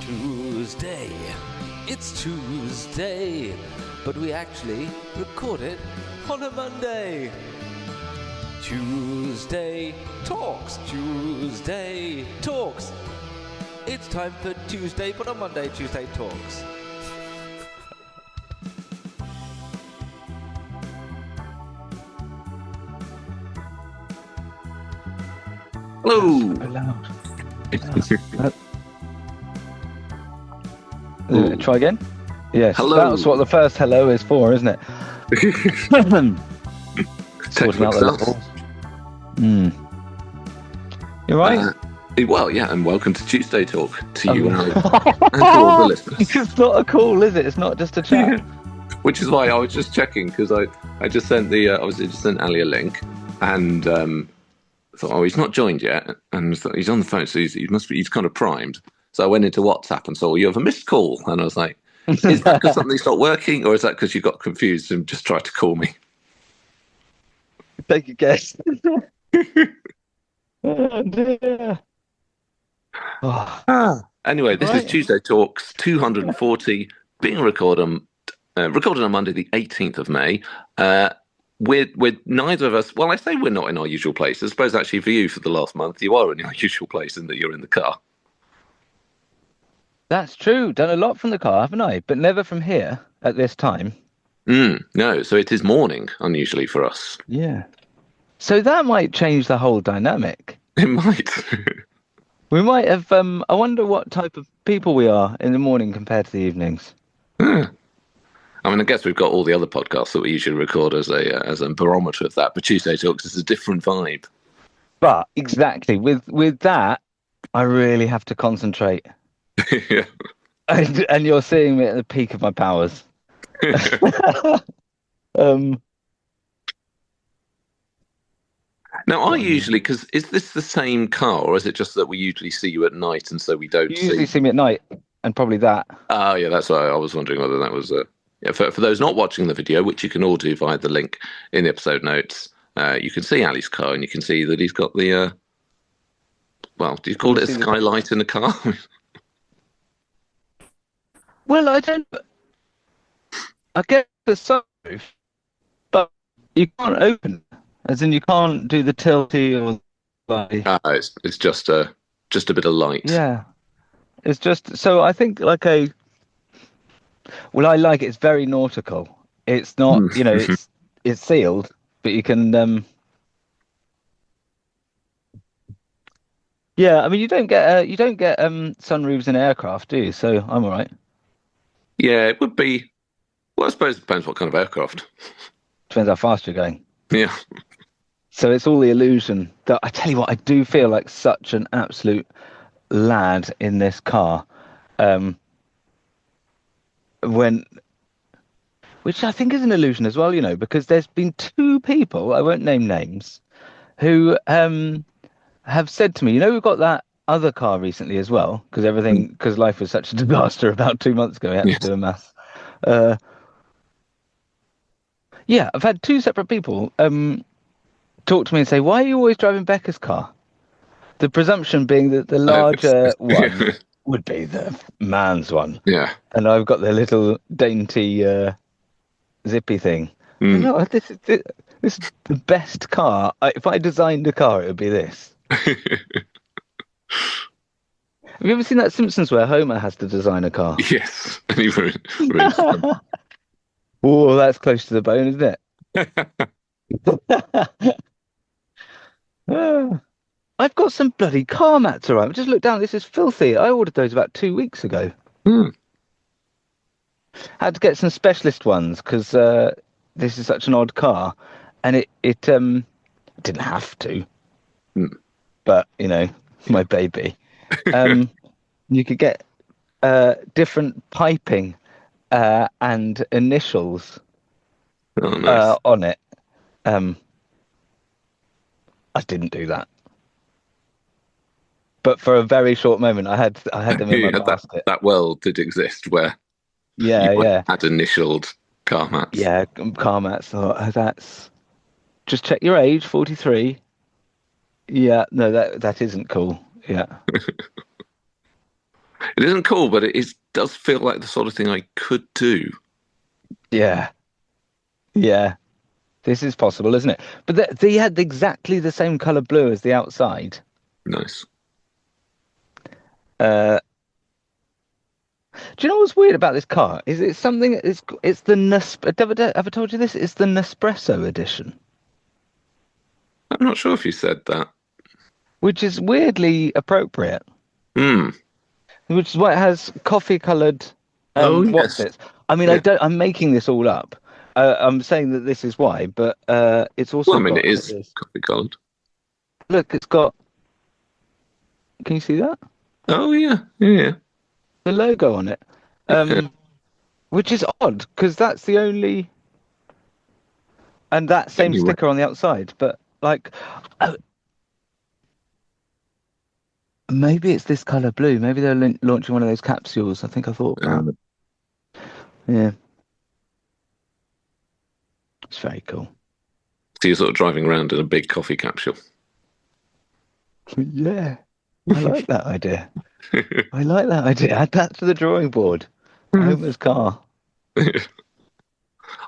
Tuesday. It's Tuesday, but we actually record it on a Monday. Tuesday Talks. Tuesday Talks. It's time for Tuesday, but on Monday, Tuesday Talks. Hello. Try again? Yes. Hello. That's what the first hello is for, isn't it? Sorting out the levels. You right? Well, yeah, and welcome to Tuesday Talk to you and to all the listeners. It's not a call, is it? It's not just a chat. Which is why I was just checking, because I just sent obviously just sent Ali a link, and thought, oh, he's not joined yet, and thought, he's on the phone, so he's kind of primed. So I went into WhatsApp and saw you have a missed call, and I was like, is that because something's not working, or is that because you got confused and just tried to call me? Take a guess. Oh dear. Oh. Anyway, this is Tuesday Talks 240, being recorded on Monday, the 18th of May. We're neither of us. Well, I say we're not in our usual place. I suppose actually for you, for the last month, you are in your usual place in that you're in the car. That's true. Done a lot from the car, haven't I? But never from here at this time. No, so it is morning, unusually for us. Yeah. So that might change the whole dynamic. It might. We might have. I wonder what type of people we are in the morning compared to the evenings. I mean, I guess we've got all the other podcasts that we usually record as a barometer of that. But Tuesday Talks is a different vibe. But exactly with that, I really have to concentrate. Yeah. And you're seeing me at the peak of my powers. Now, I usually, because is this the same car, or is it just that we usually see you at night and so we don't You usually see me at night, and probably that. Oh, yeah, that's why I was wondering whether that was... Yeah, for those not watching the video, which you can all do via the link in the episode notes, you can see Ali's car, and you can see that he's got the... well, do you call it a skylight in the car? Well, I get the sunroof, but you can't open it. As in, you can't do the tilty or it's just a bit of light. Yeah, it's just so I think I like it. It's very nautical. It's not, it's sealed, but you can. Yeah, I mean, you don't get sunroofs in aircraft, do you? So I'm all right. Yeah, it would be. Well, I suppose it depends what kind of aircraft. Depends how fast you're going. Yeah. So it's all the illusion. That I tell you what, I do feel like such an absolute lad in this car. Which I think is an illusion as well, because there's been two people, I won't name names, who have said to me, we've got that other car recently as well, because life was such a disaster about 2 months ago. We had to do a mass. Yeah, I've had two separate people talk to me and say, why are you always driving Becca's car? The presumption being that the larger one would be the man's one. Yeah. And I've got the little dainty zippy thing. No, this is the best car. If I designed a car, it would be this. Have you ever seen that Simpsons where Homer has to design a car? Yes. Oh, that's close to the bone, isn't it? I've got some bloody car mats around. Just look down. This is filthy. I ordered those about 2 weeks ago. Had to get some specialist ones because this is such an odd car, and it didn't have to. But my baby. You could get different piping and initials on it. I didn't do that, but for a very short moment, I had them in my basket. That world did exist where you had initialed car mats. Yeah, car mats. Oh, that's just check your age, 43. Yeah, no, that isn't cool. Yeah. It isn't cool, but does feel like the sort of thing I could do. Yeah. Yeah. This is possible, isn't it? But they had exactly the same colour blue as the outside. Nice. Do you know what's weird about this car? Is it something? It's the Ever told you this? It's the Nespresso edition, I'm not sure if you said that. which is weirdly appropriate. Hmm. Which is why it has coffee-coloured Yes. it? I mean, Yeah. I'm making this all up. I'm saying that this is why, but it's also. Well, I mean, got it is this. coffee coloured. Look, it's got. Can you see that? Oh yeah, yeah. The logo on it, Yeah. which is odd because that's the only. And that same Anyway. sticker on the outside, but like. Maybe it's this colour blue. Maybe they're launching one of those capsules. I think I thought that. Yeah. It's very cool. So you're sort of driving around in a big coffee capsule. Yeah. I like that idea. I like that idea. Add that to the drawing board. Homer's car.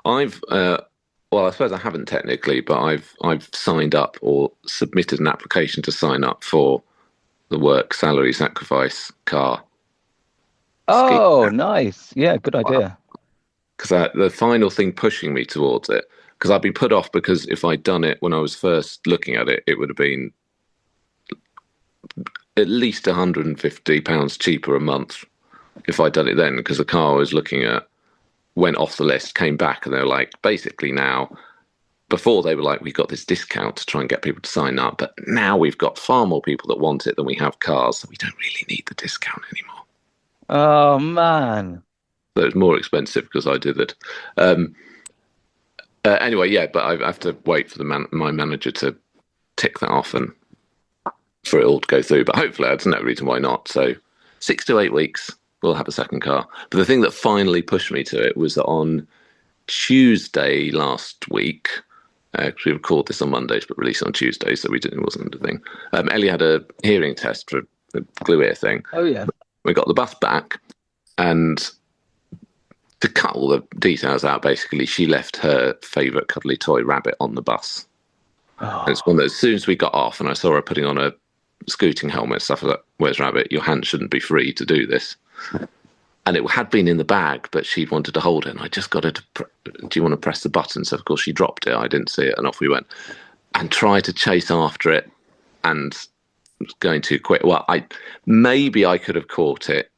I've well, I suppose I haven't technically, but I've signed up or submitted an application to sign up for the work salary sacrifice car. Oh, nice. Yeah, good idea. Because the final thing pushing me towards it, because I'd be put off because if I'd done it when I was first looking at it, it would have been at least £150 cheaper a month if I'd done it then, because the car I was looking at went off the list, came back, and they were like, basically now, before they were like, we've got this discount to try and get people to sign up, but now we've got far more people that want it than we have cars, so we don't really need the discount anymore. Oh, man. So it's more expensive because I did it. Anyway, yeah, but I have to wait for my manager to tick that off and for it all to go through. But hopefully, there's no reason why not. So 6 to 8 weeks, we'll have a second car. But the thing that finally pushed me to it was that on Tuesday last week, because we recorded this on Mondays but released on Tuesday, so it wasn't a thing. Ellie had a hearing test for the glue ear thing. Oh, yeah. We got the bus back, and to cut all the details out, basically, she left her favourite cuddly toy rabbit on the bus. Oh. And it's one that as soon as we got off and I saw her putting on a scooting helmet, stuff like, where's Rabbit? Your hand shouldn't be free to do this. And it had been in the bag, but she wanted to hold it. And I just got her to, do you want to press the button? So, of course, she dropped it. I didn't see it. And off we went. And tried to chase after it and was going too quick. Well, maybe I could have caught it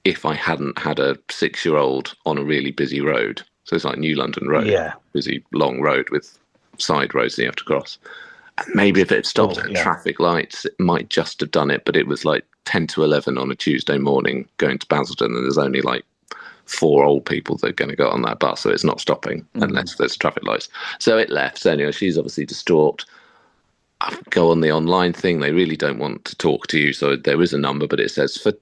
if I hadn't had a 6-year-old on a really busy road. So it's like New London Road. Yeah. Busy, long road with side roads that you have to cross. And maybe if it stopped at traffic lights, it might just have done it. But it was like 10 to 11 on a Tuesday morning going to Basildon, and there's only like 4 old people that are going to go on that bus, so it's not stopping unless there's traffic lights. So it left. So anyway, she's obviously distraught. I go on the online thing. They really don't want to talk to you, so there is a number, but it says for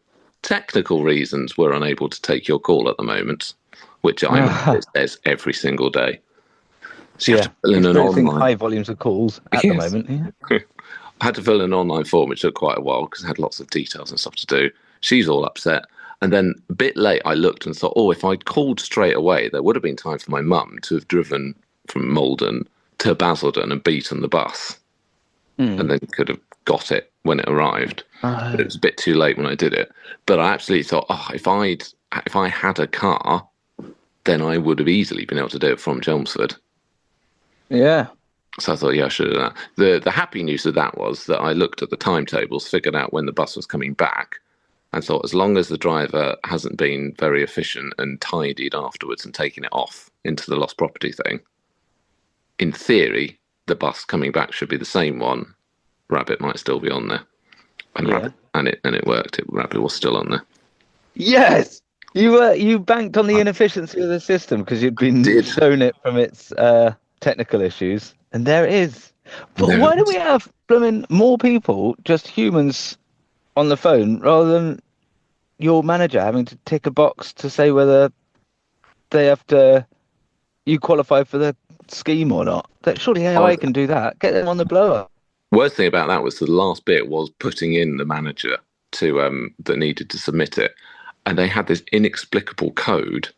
technical reasons we're unable to take your call at the moment, which it says every single day. So you have to fill in an online high volumes of calls at the moment. Yeah. I had to fill in an online form, which took quite a while because it had lots of details and stuff to do. She's all upset. And then a bit late, I looked and thought, if I'd called straight away, there would have been time for my mum to have driven from Malden to Basildon and beaten the bus. And then could have got it when it arrived. But it was a bit too late when I did it. But I absolutely thought, if I had a car, then I would have easily been able to do it from Chelmsford. Yeah. So I thought, I should have done that. The happy news of that was that I looked at the timetables, figured out when the bus was coming back, and thought as long as the driver hasn't been very efficient and tidied afterwards and taken it off into the lost property thing, in theory, the bus coming back should be the same one. Rabbit might still be on there. And Rabbit, and it worked. Rabbit was still on there. Yes! You banked on the inefficiency of the system because you'd been shown it from its technical issues, and there it is. But why don't we have more people, just humans, on the phone rather than your manager having to tick a box to say whether they have to you qualify for the scheme or not? That surely AI can do that. Get them on the blower. Worst thing about that was the last bit was putting in the manager that needed to submit it, and they had this inexplicable code.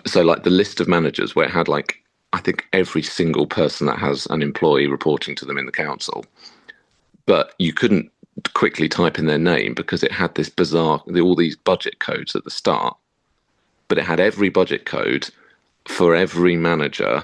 So like the list of managers where it had like, I think every single person that has an employee reporting to them in the council, but you couldn't quickly type in their name because it had this bizarre, all these budget codes at the start, but it had every budget code for every manager,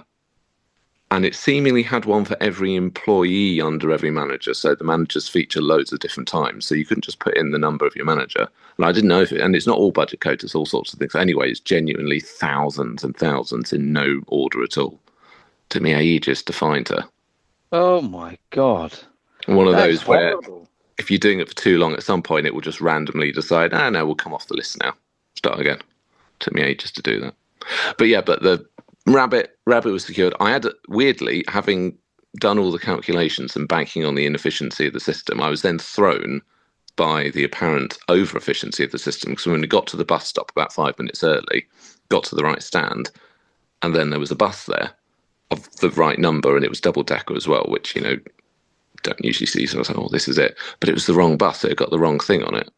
and it seemingly had one for every employee under every manager. So the managers feature loads of different times, so you couldn't just put in the number of your manager. And I didn't know if it, and it's not all budget codes, it's all sorts of things. Anyway, it's genuinely thousands and thousands in no order at all. Took me ages to find her. Oh my God. One of That's those where horrible. if you're doing it for too long, at some point it will just randomly decide, no, we'll come off the list now. Start again. Took me ages to do that. But yeah, but the rabbit was secured. I had, weirdly, having done all the calculations and banking on the inefficiency of the system, I was then thrown by the apparent over efficiency of the system, because when we got to the bus stop about 5 minutes early, got to the right stand, and then there was a bus there of the right number, and it was double decker as well, which, you know, don't usually see. So I was like, oh, this is it. But it was the wrong bus. So it got the wrong thing on it,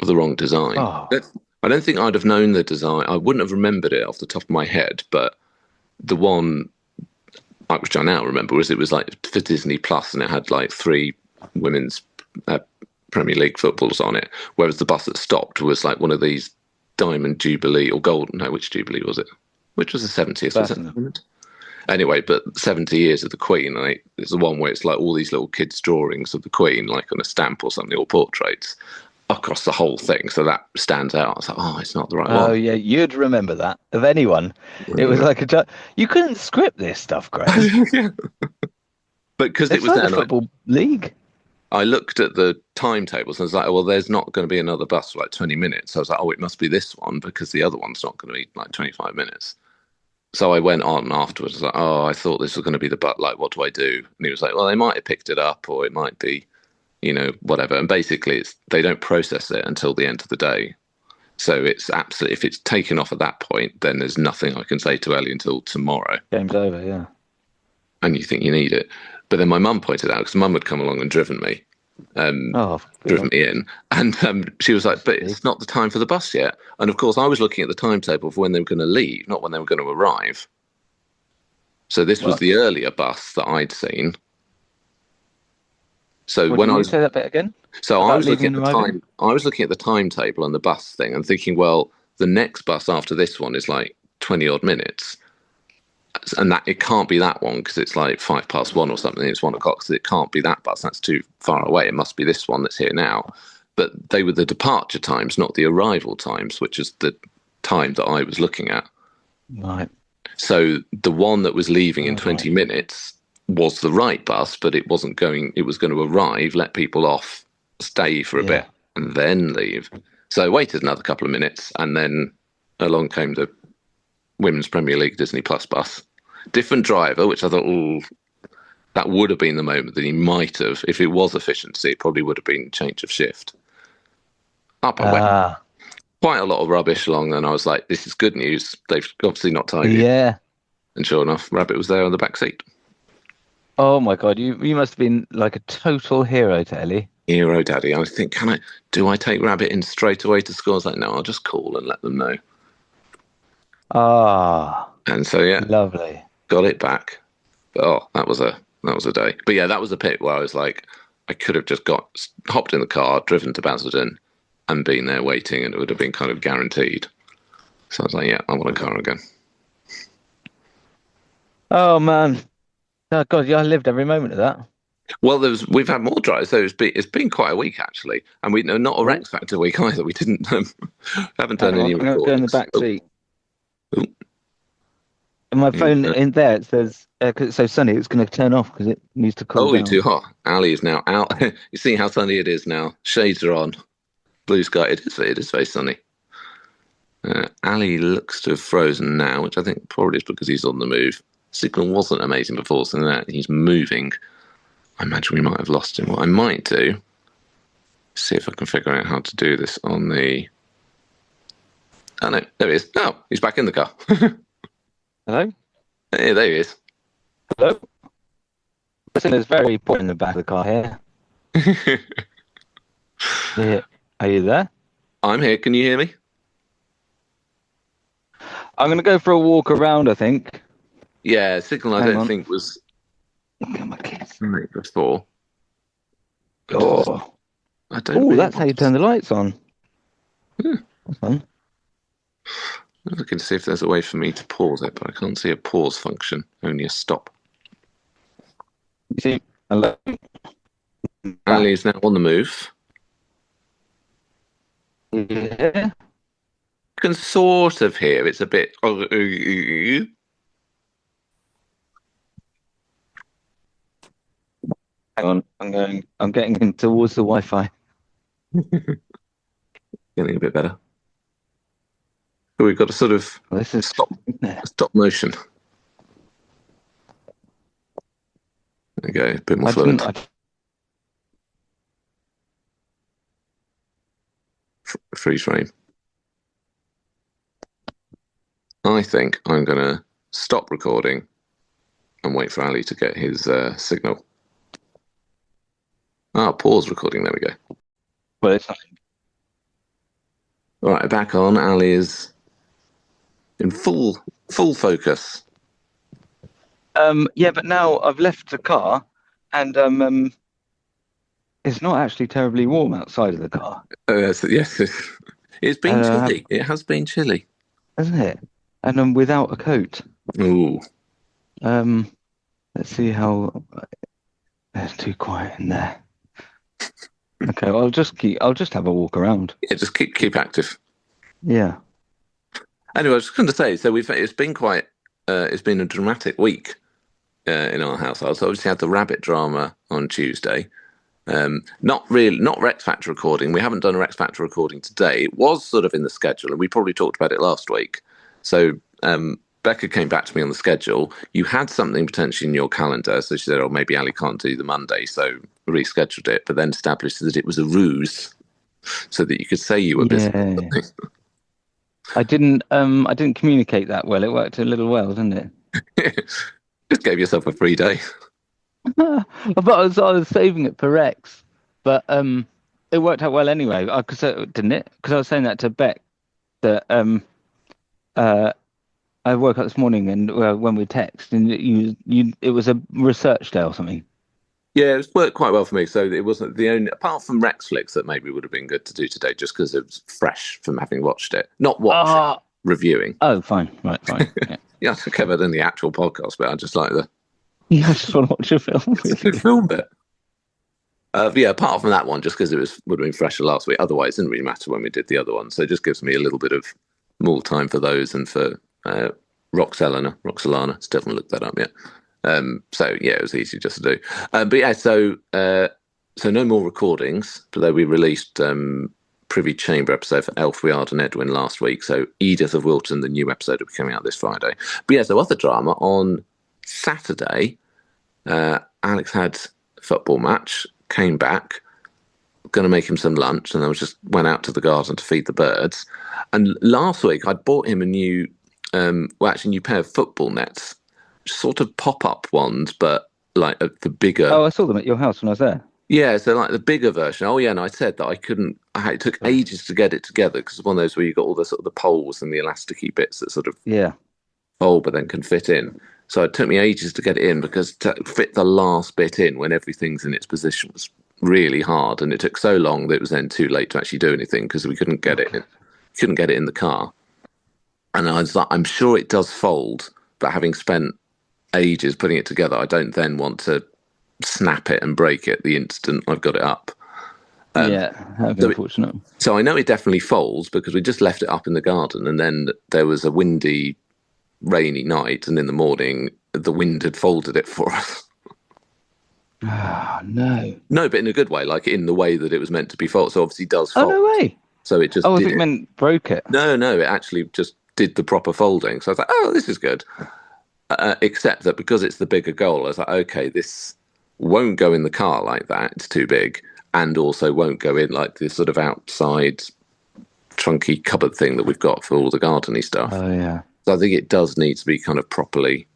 or the wrong design. Oh. I don't think I'd have known the design. I wouldn't have remembered it off the top of my head, but the one which I now remember was, it was like for Disney Plus, and it had like 3 women's Premier League footballs on it, whereas the bus that stopped was like one of these Diamond Jubilee or Golden. No, which Jubilee was it? Which was the 70th? Was it? Anyway, but 70 years of the Queen, and it's the one where it's like all these little kids' drawings of the Queen, like on a stamp or something, or portraits across the whole thing. So that stands out. I was like, oh, it's not the right one. Oh yeah, you'd remember that of anyone. It was like you couldn't script this stuff, Greg. Yeah. But because it It's was like there, the football league. I looked at the timetables and I was like, well, there's not going to be another bus for like 20 minutes. So I was like, oh, it must be this one, because the other one's not going to be like 25 minutes. So I went on afterwards, like, oh, I thought this was going to be the bus. Like, what do I do? And he was like, well, they might have picked it up, or it might be, you know, whatever. And basically, they don't process it until the end of the day. So it's absolutely, if it's taken off at that point, then there's nothing I can say to Ellie until tomorrow. Game's over, yeah. And you think you need it. But then my mum pointed out, because mum had come along and driven me, driven me in, and she was like, but it's not the time for the bus yet. And of course, I was looking at the timetable for when they were going to leave, not when they were going to arrive. So this was the earlier bus that I'd seen. So when I was, say that bit again? So I was looking at the time. I was looking at the timetable and the bus thing, and thinking, well, the next bus after this one is like 20 odd minutes, and that it can't be that one because it's like 1:05 or something. It's 1 o'clock, so it can't be that bus. That's too far away. It must be this one that's here now. But they were the departure times, not the arrival times, which is the time that I was looking at. Right. So the one that was leaving in 20 minutes was the right bus, but it wasn't going. It was going to arrive, let people off, stay for a bit, and then leave. So I waited another couple of minutes, and then along came the Women's Premier League Disney Plus bus. Different driver, which I thought, oh, that would have been the moment that he might have, if it was efficiency, it probably would have been change of shift. Up I went. Quite a lot of rubbish along, and I was like, this is good news. They've obviously not tidied. Yeah. And sure enough, Rabbit was there on the back seat. Oh my God, you must have been like a total hero to Ellie. Hero daddy. I was thinking, do I take Rabbit in straight away to school? I was like, no, I'll just call and let them know. And so lovely. Got it back. But, that was a day. But yeah, that was a pit where I was like, I could have just hopped in the car, driven to Basildon, and been there waiting, and it would have been kind of guaranteed. So I was like, yeah, I want a car again. Oh man. Oh God, I lived every moment of that. Well, we've had more drives, so it's been quite a week actually, and we not a Rex Factor week either. We didn't haven't done any. I'm going to go in the back seat. Oh. And my phone in there, it says because it's so sunny, it's going to turn off because it needs to cool down. Too hot. Ali is now out. You see how sunny it is now. Shades are on. Blue sky. It is very sunny. Ali looks to have frozen now, which I think probably is because he's on the move. Signal wasn't amazing before, so now he's moving. I imagine we might have lost him. What I might do, see if I can figure out how to do this on the... Oh, no, there he is. Oh, he's back in the car. Hello? Yeah, there he is. Hello? Listen, there's very poor in the back of the car here. Yeah. Are you there? I'm here. Can you hear me? I'm going to go for a walk around, I think. Yeah, signal I Hang don't on. think was Come on, kids. right before. Oh. I don't Oh, really that's how want you to. turn the lights on. Hmm. That's fun. I'm looking to see if there's a way for me to pause it, but I can't see a pause function, only a stop. You see, hello. Ali is now on the move. Yeah. Can sort of hear it's a bit. Hang on. I'm getting in towards the Wi-Fi. Getting a bit better. But we've got a sort of Well, this is there. stop motion. There we go, a bit more I fluent. didn't. Freeze frame. I think I'm going to stop recording and wait for Ali to get his signal. Pause recording. There we go. Well, it's not. All right, back on. Ali is in full focus. Yeah, but now I've left the car, and it's not actually terribly warm outside of the car, Yes, it's been and chilly. It has been chilly. hasn't it? And I'm without a coat. Ooh. Let's see how. It's too quiet in there. Okay, well, I'll just have a walk around. Yeah, just keep active. Yeah. Anyway, I was just going to say, so it's been quite, it's been a dramatic week in our household. So obviously had the rabbit drama on Tuesday. Not Rex Factor recording. We haven't done a Rex Factor recording today. It was sort of in the schedule, and we probably talked about it last week. So Becca came back to me on the schedule. You had something potentially in your calendar, so she said, "Oh, maybe Ali can't do the Monday," so rescheduled it, but then established that it was a ruse, so that you could say you were busy. Yeah. I didn't communicate that well. It worked a little well, didn't it? Just gave yourself a free day. But I was saving it for Rex, but it worked out well anyway. Didn't it? Because I was saying that to Beck that I woke up this morning and when we text and it was a research day or something. Yeah, it's worked quite well for me. So it wasn't the only, apart from Rexflix, that maybe would have been good to do today, just because it was fresh from having watched it, not watching, reviewing. Oh, fine, right, fine. Yeah, Yeah, I covered in the actual podcast, but I just like the yeah, I just want to watch a film. film bit. But yeah, apart from that one, just because would have been fresher last week. Otherwise, it didn't really matter when we did the other one. So it just gives me a little bit of more time for those and for Roxalana. Still haven't looked that up yet. So yeah, it was easy just to do. But yeah, so no more recordings. Although we released Privy Chamber episode for Elfweard and Edwin last week. So Edith of Wilton, the new episode, will be coming out this Friday. But yeah, so other drama on Saturday. Alex had a football match, came back, going to make him some lunch, and I went out to the garden to feed the birds. And last week I'd bought him a new pair of football nets, sort of pop-up ones, but like the bigger. Oh, I saw them at your house when I was there. Yeah, so like the bigger version. Oh yeah, and I said that I couldn't. It took ages to get it together because it's one of those where you got all the sort of the poles and the elasticy bits that sort of fold but then can fit in. So it took me ages to get it in because to fit the last bit in when everything's in its position was really hard, and it took so long that it was then too late to actually do anything because we couldn't get it. Couldn't get it in the car. And I was like, I'm sure it does fold, but having spent ages putting it together, I don't then want to snap it and break it the instant I've got it up. That'd be unfortunate. So I know it definitely folds because we just left it up in the garden, and then there was a windy, rainy night, and in the morning the wind had folded it for us. No, but in a good way, like in the way that it was meant to be folded. So obviously it does fold. Oh, no way. So it just I think it meant broke it. No, it actually just did the proper folding. So I was like, oh, this is good. Except that because it's the bigger goal, I was like, okay, this won't go in the car like that. It's too big. And also won't go in like this sort of outside trunky cupboard thing that we've got for all the gardeny stuff. Oh, yeah. So I think it does need to be kind of properly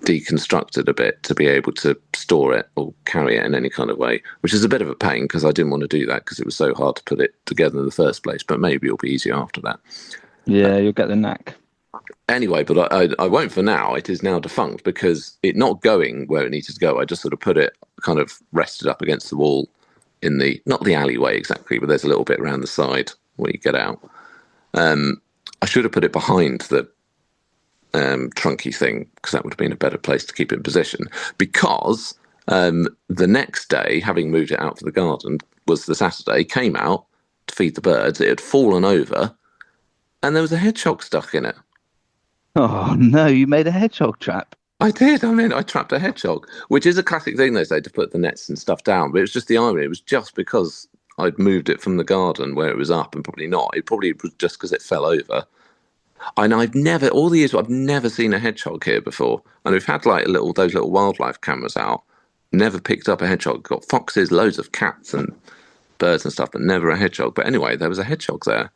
deconstructed a bit to be able to store it or carry it in any kind of way, which is a bit of a pain because I didn't want to do that because it was so hard to put it together in the first place. But maybe it'll be easier after that. Yeah, you'll get the knack. Anyway, but I won't for now. It is now defunct because it not going where it needed to go. I just sort of put it kind of rested up against the wall in the, not the alleyway exactly, but there's a little bit around the side where you get out. I should have put it behind the trunky thing because that would have been a better place to keep it in position. Because the next day, having moved it out for the garden, was the Saturday, came out to feed the birds. It had fallen over and there was a hedgehog stuck in it. Oh, no, you made a hedgehog trap. I did. I mean, I trapped a hedgehog, which is a classic thing, they say, to put the nets and stuff down. But it was just the irony. It was just because I'd moved it from the garden where it was up, and probably not. It probably was just because it fell over. And I've never, all the years, I've never seen a hedgehog here before. And we've had like those little wildlife cameras out. Never picked up a hedgehog. Got foxes, loads of cats and birds and stuff, but never a hedgehog. But anyway, there was a hedgehog there.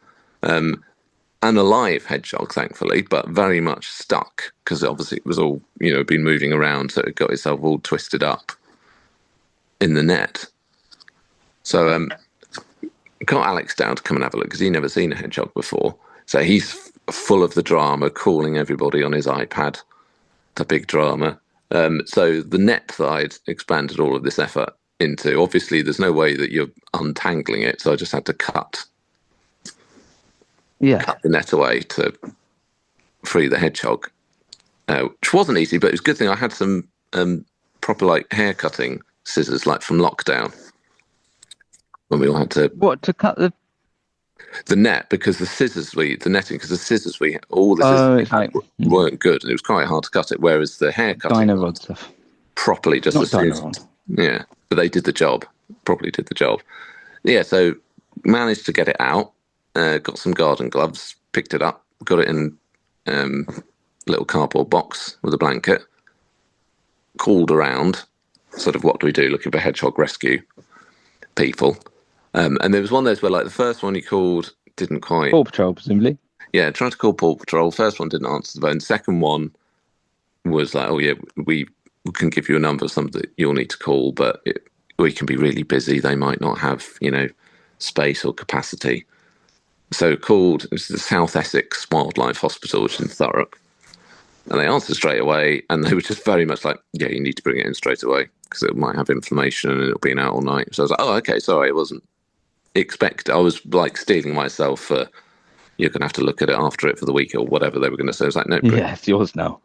An alive hedgehog, thankfully, but very much stuck because obviously it was all, been moving around, so it got itself all twisted up in the net. So got Alex down to come and have a look because he'd never seen a hedgehog before. So he's full of the drama, calling everybody on his iPad, the big drama. So the net that I'd expanded all of this effort into, obviously there's no way that you're untangling it, so I just had to cut the net away to free the hedgehog, which wasn't easy, but it was a good thing I had some proper like hair cutting scissors, like from lockdown, when we all had to to cut the net, because the scissors we had weren't good, and it was quite hard to cut it. Whereas the hair cutting Dino stuff properly, just as soon as, but they did the job, properly did the job. Yeah, so managed to get it out. Got some garden gloves, picked it up, got it in a little cardboard box with a blanket, called around, sort of what do we do, looking for hedgehog rescue people. And there was one of those where like the first one he called didn't quite... Paw Patrol, presumably. Yeah, tried to call Paw Patrol. First one didn't answer the phone. Second one was like, oh yeah, we can give you a number of somebody that you'll need to call, but we can be really busy. They might not have, space or capacity. So called, it was the South Essex Wildlife Hospital, which is in Thurrock. And they answered straight away, and they were just very much like, yeah, you need to bring it in straight away, because it might have inflammation and it'll be out all night. So I was like, oh, okay, sorry, it wasn't expected. I was like stealing myself for, you're going to have to look at it after it for the week or whatever they were going to say. I was like, no. Yeah, it's yours now.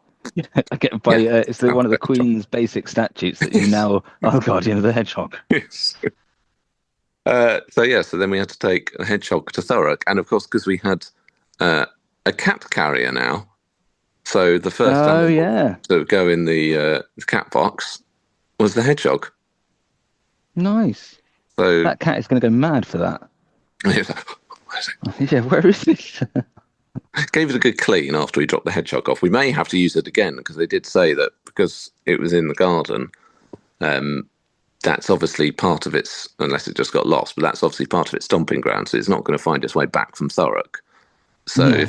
I get by, it's one of the Queen's basic statutes that you now are the guardian of the hedgehog. Yes. So then we had to take a hedgehog to Thurrock, and of course, because we had a cat carrier now, so the first to go in the cat box was the hedgehog. Nice. So that cat is going to go mad for that. He was like, where is it? Yeah, where is it? Gave it a good clean after we dropped the hedgehog off. We may have to use it again because they did say that because it was in the garden. That's obviously part of its, unless it just got lost, but that's obviously part of its stomping ground, so it's not going to find its way back from Thurrock. So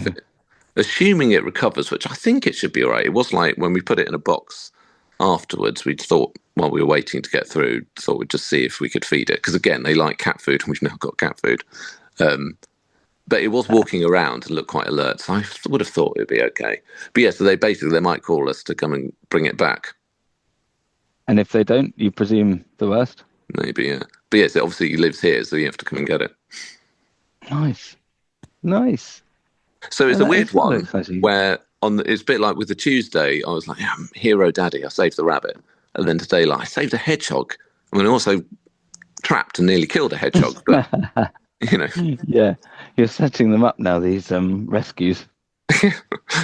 assuming it recovers, which I think it should be all right, it was like when we put it in a box afterwards, we thought, while we were waiting to get through, thought we'd just see if we could feed it, because again, they like cat food, and we've now got cat food. But it was walking around and looked quite alert, so I would have thought it'd be okay. But yeah, so they might call us to come and bring it back. And if they don't, you presume the worst? Maybe, yeah. But yes, obviously he lives here, so you have to come and get it. Nice. So it's a weird one where it's a bit like with the Tuesday, I was like, yeah, hero daddy, I saved the rabbit. And then today, like, I saved a hedgehog. I mean, I also trapped and nearly killed a hedgehog, but, Yeah, you're setting them up now, these rescues.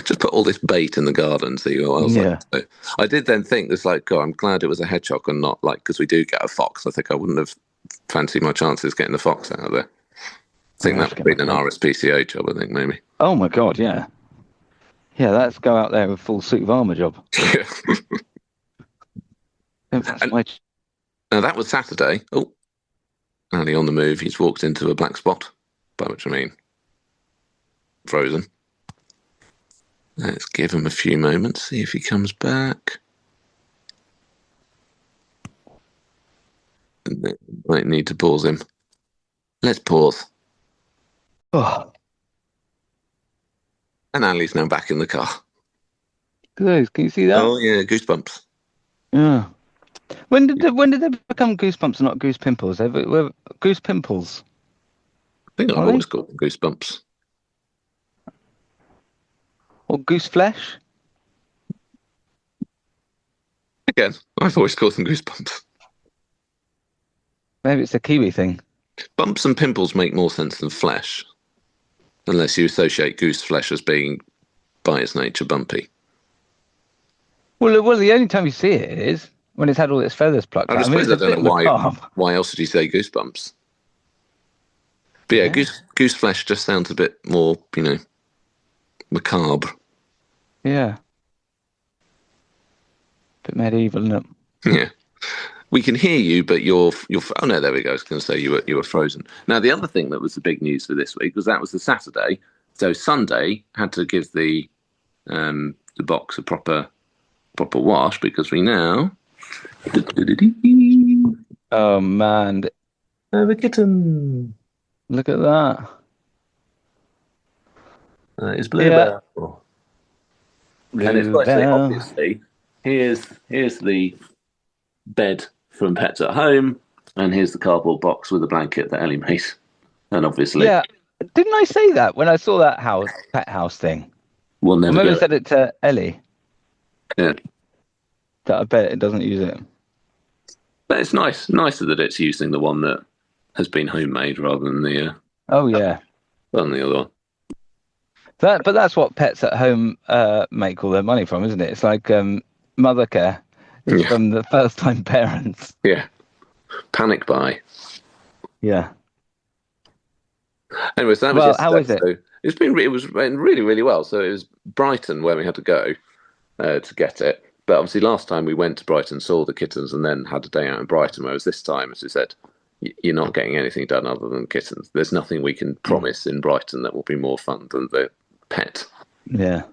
Just put all this bait in the garden, see what else. Yeah. So I did then think this, like, God, I'm glad it was a hedgehog and not like, because we do get a fox. I think I wouldn't have fancied my chances getting the fox out of there. I think that would have been an RSPCA job, I think, maybe. Oh my God, yeah. Yeah, let's go out there with full suit of armour job. Yeah. Now that was Saturday. Oh, Ali on the move. He's walked into a black spot, by which I mean frozen. Let's give him a few moments, see if he comes back. Might need to pause him. Let's pause. Oh, And Ali's now back in the car. those, can you see that? Oh yeah, goosebumps. Yeah. When did they become goosebumps and not goose pimples? They were goose pimples. I think I've Are always they? called them goosebumps. Or goose flesh? Again, I've always called them goosebumps. Maybe it's a Kiwi thing. Bumps and pimples make more sense than flesh, unless you associate goose flesh as being, by its nature, bumpy. Well, the only time you see it is when it's had all its feathers plucked I out. I mean, suppose it's I a bit don't know macabre. why else did you say goosebumps? But yeah, Yeah. goose flesh just sounds a bit more, macabre. Yeah. Bit medieval, isn't it? Yeah. We can hear you, but you're. Oh no, there we go. I was going to say you were frozen. Now the other thing that was the big news for this week was that was the Saturday. So Sunday had to give the box a proper wash because we now Oh man, have a kitten. look at that. It's Bluebell. And it's quite sweet. Bluebell. Obviously, here's the bed from Pets at Home, and here's the cardboard box with a blanket that Ellie made. And obviously, Yeah. Didn't I say that when I saw that pet house thing? we'll Or never maybe I go. said it to Ellie. Yeah. That I bet it doesn't use it. But it's nicer that it's using the one that has been homemade rather than the Oh yeah. other one. But that's what Pets at Home make all their money from, isn't it? It's like mother care. It's Yeah. from the first time parents. Yeah, panic buy. Yeah. Anyway, so that Well, was how is yesterday. it? So it was really really well. So it was Brighton where we had to go to get it. But obviously last time we went to Brighton, saw the kittens, and then had a day out in Brighton. Whereas this time, as we said, you're not getting anything done other than kittens. There's nothing we can promise in Brighton that will be more fun than the pet. Yeah.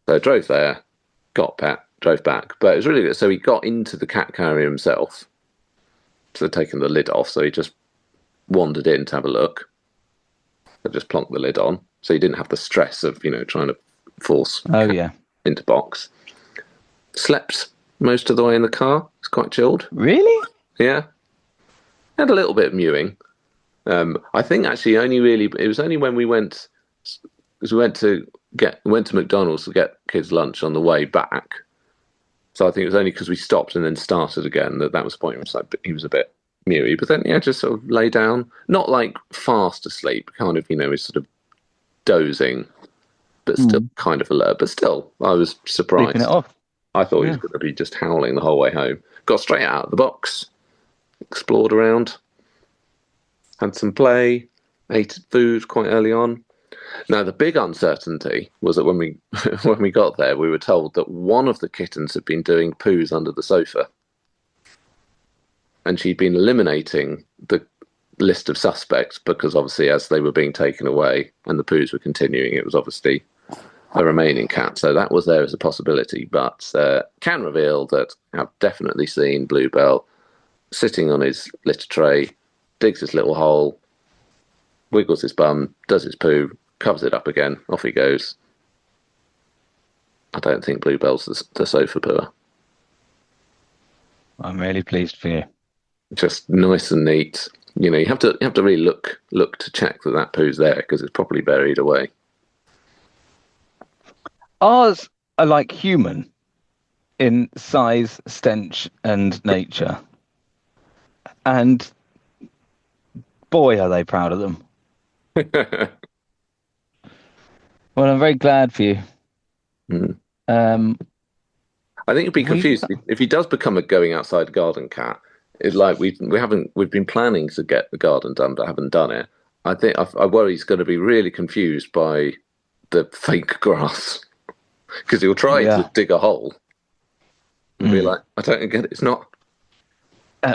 So I drove there, got pet, drove back. But it was really good. So he got into the cat carrier himself. So taking the lid off. So he just wandered in to have a look. I just plonked the lid on. So he didn't have the stress of, trying to force Oh yeah. into box. Slept most of the way in the car. It's quite chilled. Really? Yeah. Had a little bit of mewing. I think actually it was only when we went, because we went to McDonald's to get kids lunch on the way back. So I think it was only because we stopped and then started again that was the point where he was a bit mewy. But then just sort of lay down, not like fast asleep, kind of he's sort of dozing, but still kind of alert. But still, I was surprised. Sleeping it off. I thought he was going to be just howling the whole way home. Got straight out of the box, explored around, had some play, ate food quite early on. Now the big uncertainty was that when we got there, we were told that one of the kittens had been doing poos under the sofa, and she'd been eliminating the list of suspects because obviously as they were being taken away and the poos were continuing, it was obviously a remaining cat. So that was there as a possibility, but can reveal that I've definitely seen Bluebell sitting on his litter tray, digs his little hole, wiggles his bum, does his poo, covers it up again, off he goes. I don't think Bluebell's the sofa pooer. I'm really pleased for you. Just nice and neat. You have to really look to check that poo's there because it's properly buried away. Ours are like human in size, stench, and nature. And boy, are they proud of them. Well, I'm very glad for you. I think you'd be confused if he does become a going outside garden cat. It's like we've been planning to get the garden done but haven't done it. I think I worry he's going to be really confused by the fake grass because he'll try to dig a hole and be like, I don't get it. It's not.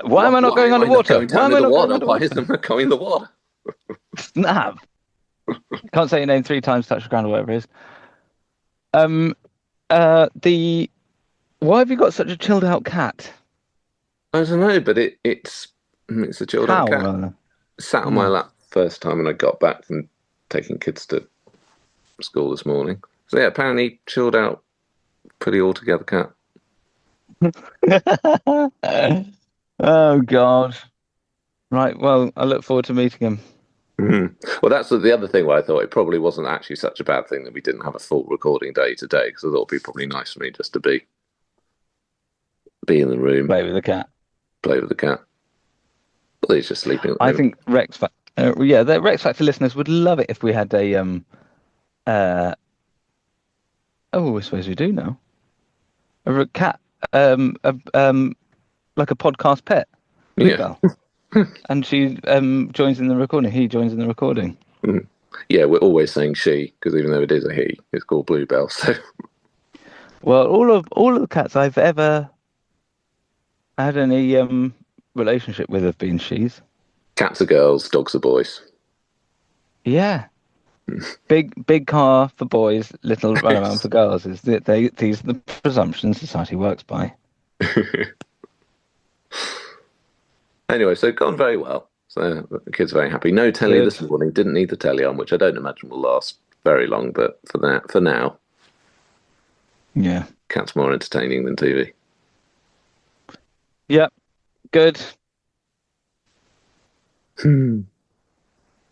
Why am I not going underwater? Why am I not going underwater? Why isn't it going in the water? Snap. Can't say your name 3 times, touch the ground, or whatever it is. Why have you got such a chilled out cat? I don't know, but it's It's a chilled out How cat. rather? Sat on my lap first time when I got back from taking kids to school this morning. So yeah, apparently chilled out, pretty all together cat. Oh God. Right. Well, I look forward to meeting him. Well, that's the other thing where I thought it probably wasn't actually such a bad thing that we didn't have a full recording day today, because I thought it'd be probably nice for me just to be in the room, Play with the cat. play with the cat. Well, he's just sleeping. I think the Rex Factor listeners would love it if we had a I suppose we do now. A cat, like a podcast pet, Bluebell, and she joins in the recording. He joins in the recording. Yeah, we're always saying she, because even though it is a he, it's called Bluebell. So, well, all of the cats I've ever had any relationship with have been she's. cats are girls, dogs are boys. Yeah. Big car for boys, little runaround for girls. These are the presumptions society works by. Anyway, so gone very well. So the kids are very happy. No telly Good. this morning. Didn't need the telly on, which I don't imagine will last very long. But for now, Yeah. cat's more entertaining than TV. Yep. Good.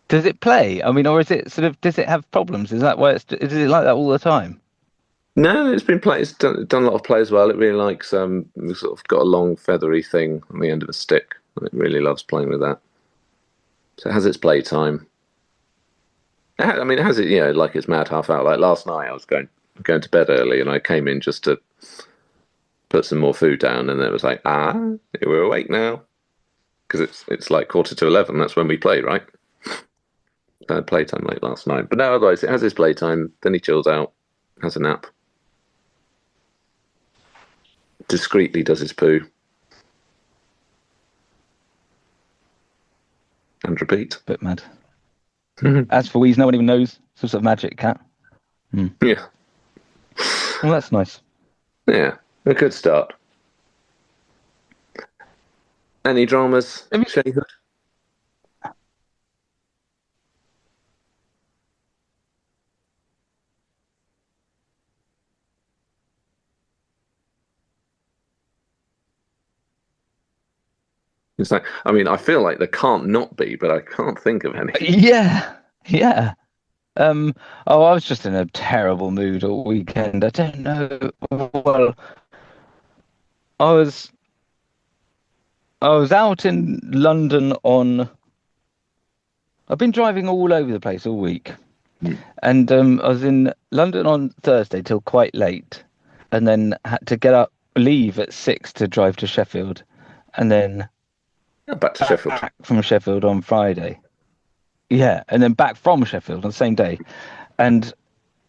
Does it play? I mean, or is it does it have problems? Is that why is it like that all the time? No, it's been played. It's done a lot of play as well. It really likes we've sort of got a long feathery thing on the end of a stick. It really loves playing with that. So it has its playtime. I mean, it has it, like its mad half hour. Like last night, I was going to bed early, and I came in just to put some more food down, and it was like, we're awake now, because it's like 11:15. That's when we play, right? I had playtime late last night, but no, otherwise it has its playtime. Then he chills out, has a nap, discreetly does his poo, and repeat. Bit mad. As for Wheeze, no one even knows. Some sort of magic cat. Yeah, Well, that's nice. yeah, a good start. Any dramas? Shady Hood? It's like, I mean, I feel like there can't not be, but I can't think of any. Yeah. I was just in a terrible mood all weekend. I don't know. Well, I was out in London I've been driving all over the place all week. And I was in London on Thursday till quite late, and then had to leave at 6 to drive to Sheffield, and then Back to Sheffield. back from Sheffield on Friday. Yeah, and then back from Sheffield on the same day. And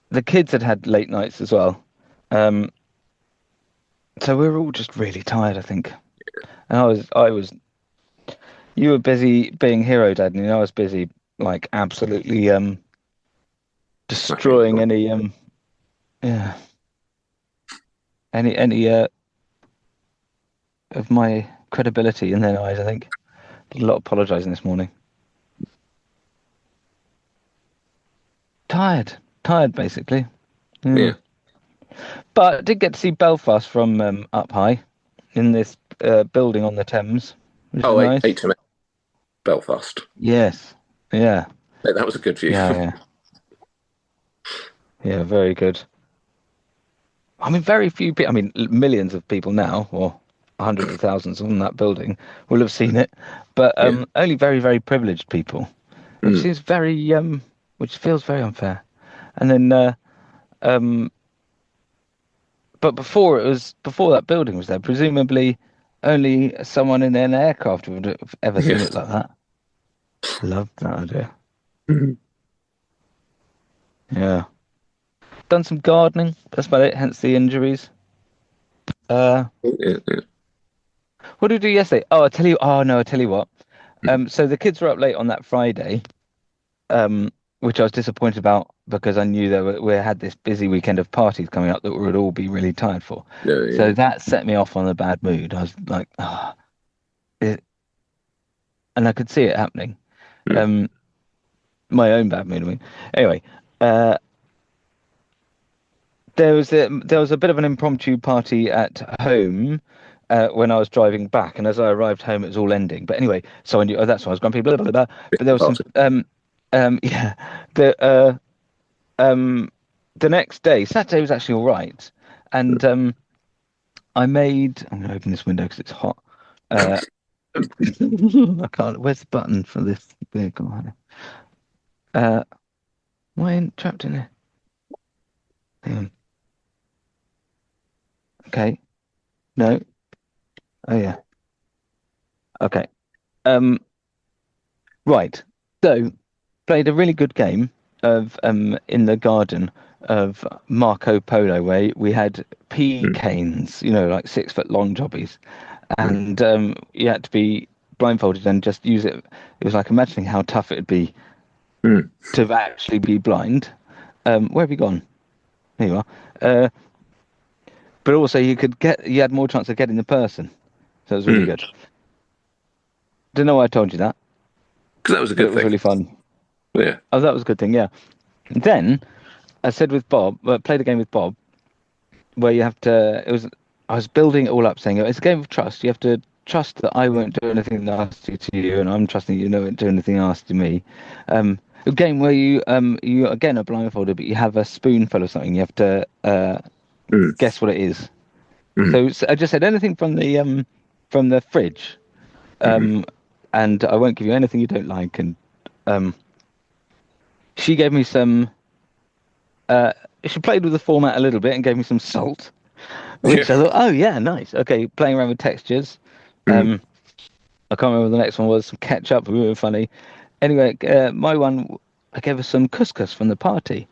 the kids had late nights as well. So we were all just really tired, I think. And you were busy being hero dad, and I was busy like absolutely destroying any of my credibility in their eyes, I think. Did a lot of apologising this morning. Tired basically. Yeah. But I did get to see Belfast from up high in this building on the Thames. Oh, nice. 8 to Belfast. Yes. Yeah. Yeah, that was a good view. Yeah. Yeah, very good. I mean, very few people. I mean, millions of people now, or hundreds of thousands on that building, will have seen it, but only very, very privileged people, which seems which feels very unfair. And then, but before that building was there, presumably only someone in an aircraft would have ever seen it like that. Loved that idea. Yeah. Done some gardening. That's about it. Hence the injuries. What did we do yesterday? Oh, I tell you what. So the kids were up late on that Friday, which I was disappointed about because I knew we had this busy weekend of parties coming up that we would all be really tired for. So that set me off on a bad mood. I was like, and I could see it happening. My own bad mood. I mean, anyway, there was a bit of an impromptu party at home when I was driving back, and as I arrived home, it was all ending. But anyway, so I knew that's why I was grumpy. Blah, blah, blah, blah. But there was some yeah, the next day, Saturday was actually all right, and I'm going to open this window because it's hot. I can't. Where's the button for this vehicle? Why ain't trapped in here? Hang on. Okay. No. Oh yeah. Okay. Right. So played a really good game of in the garden of Marco Polo, where we had pea canes, like 6 foot long jobbies, and you had to be blindfolded and just use it. It was like imagining how tough it'd be to actually be blind. Where have you gone? There you are. But also you had more chance of getting the person, so it was really good. Don't know why I told you that. Because that was a good thing. It was really fun. Yeah. Oh, that was a good thing. Yeah. And then I said with Bob, played a game with Bob, where you have to. I was building it all up, saying it's a game of trust. You have to trust that I won't do anything nasty to you, and I'm trusting you won't do anything nasty to me. A game where you again are blindfolded, but you have a spoonful of something. You have to guess what it is. So I just said anything from the fridge, and I won't give you anything you don't like. And she gave me some. She played with the format a little bit and gave me some salt, which I thought, oh yeah, nice. Okay, playing around with textures. I can't remember what the next one was. Some ketchup, really funny. Anyway, my one, I gave her some couscous from the party,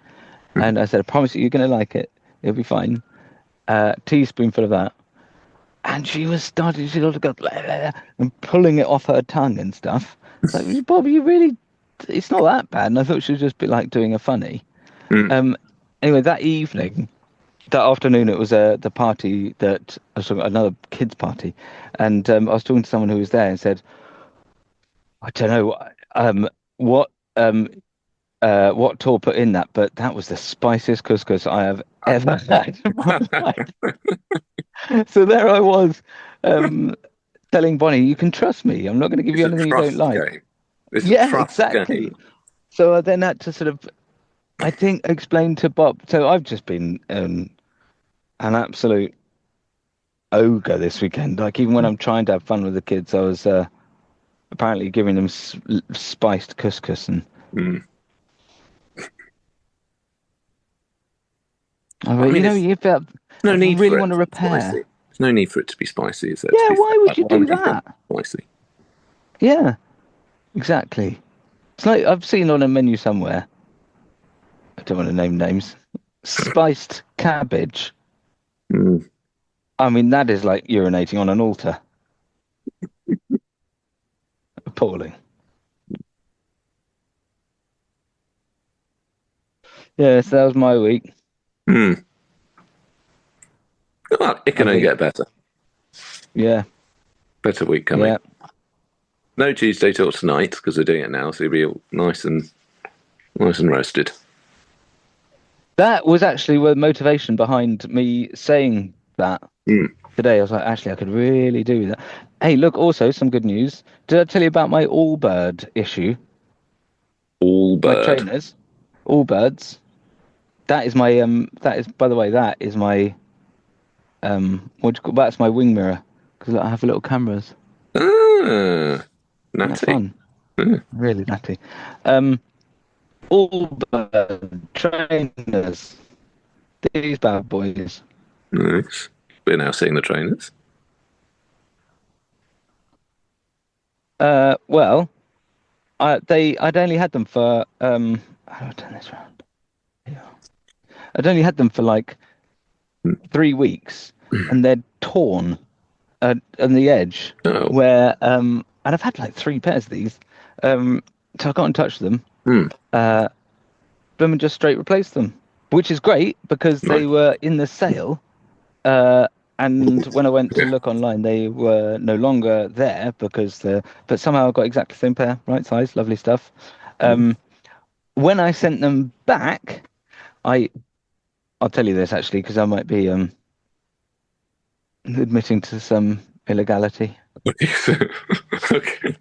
and I said, I promise you, you're going to like it. It'll be fine. Teaspoonful of that, and she sort of go blah, blah, blah, and pulling it off her tongue and stuff. Like, Bob, you really, it's not that bad. And I thought she was just like doing a funny. Anyway, that afternoon, it was the party that I was talking about, another kids' party, and I was talking to someone who was there and said, I don't know what Tor put in that, but that was the spiciest couscous I have ever had in my life. So there I was, telling Bonnie, you can trust me. I'm not going to give you anything you don't like. Yeah, exactly. Game. So I then had to sort of, I think, explain to Bob. So I've just been an absolute ogre this weekend. Like, even when I'm trying to have fun with the kids, I was apparently giving them spiced couscous and. You felt no need really for want to repair. Spicy. There's no need for it to be spicy, is there? Yeah, why would you do that? Spicy. Yeah, exactly. It's like I've seen on a menu somewhere. I don't want to name names. Spiced cabbage. I mean, that is like urinating on an altar. Appalling. Yeah, so that was my week. Well, it can only get better. Yeah. Better week coming. Yeah. No Tuesday till tonight because we're doing it now, so you'll be all nice and roasted. That was actually the motivation behind me saying that today. I was like, actually, I could really do that. Hey, look, also some good news. Did I tell you about my Allbird issue? Allbird. My trainers. Allbirds. That is my by the way, that is my that's my wing mirror because I have little cameras. Natty. That's fun. Really natty. Allbird trainers. These bad boys. Nice. We're now seeing the trainers. Well, I'd only had them for how do I turn this around? Yeah. I'd only had them for like 3 weeks, and they're torn on the edge. Where and I've had like 3 pairs of these, so I got in touch with them. Them and just straight replaced them, which is great because they were in the sale, And when I went to look online, they were no longer there because but somehow I got exactly the same pair, right size, lovely stuff. When I sent them back, I'll tell you this actually because I might be admitting to some illegality. Okay.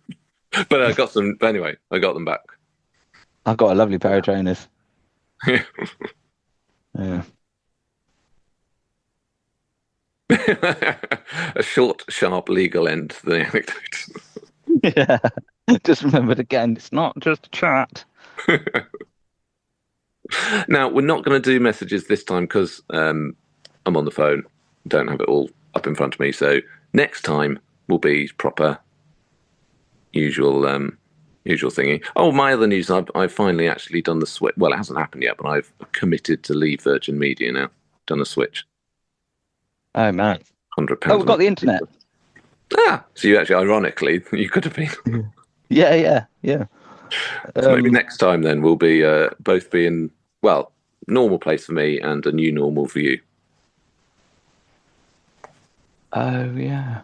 But I got them anyway. I got them back. I've got a lovely pair of trainers. Yeah. Yeah. A short, sharp legal end to the anecdote. Yeah. Just remembered again, it's not just a chat. Now, we're not going to do messages this time because I'm on the phone. Don't have it all up in front of me. So next time will be proper, usual thingy. Oh, my other news, I've finally actually done the switch. Well, it hasn't happened yet, but I've committed to leave Virgin Media now. Done a switch. Oh, man. £100. Oh, we've got the internet. So you actually, ironically, you could have been. Yeah. So maybe next time then we'll be both be in, well, normal place for me and a new normal for you. Oh, yeah.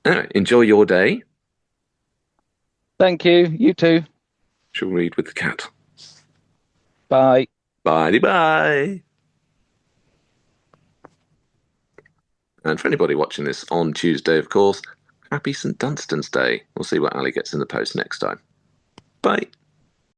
Anyway, enjoy your day. Thank you. You too. Shall read with the cat. Bye. Bye. And for anybody watching this on Tuesday, of course, happy St Dunstan's Day. We'll see what Ali gets in the post next time. Bye.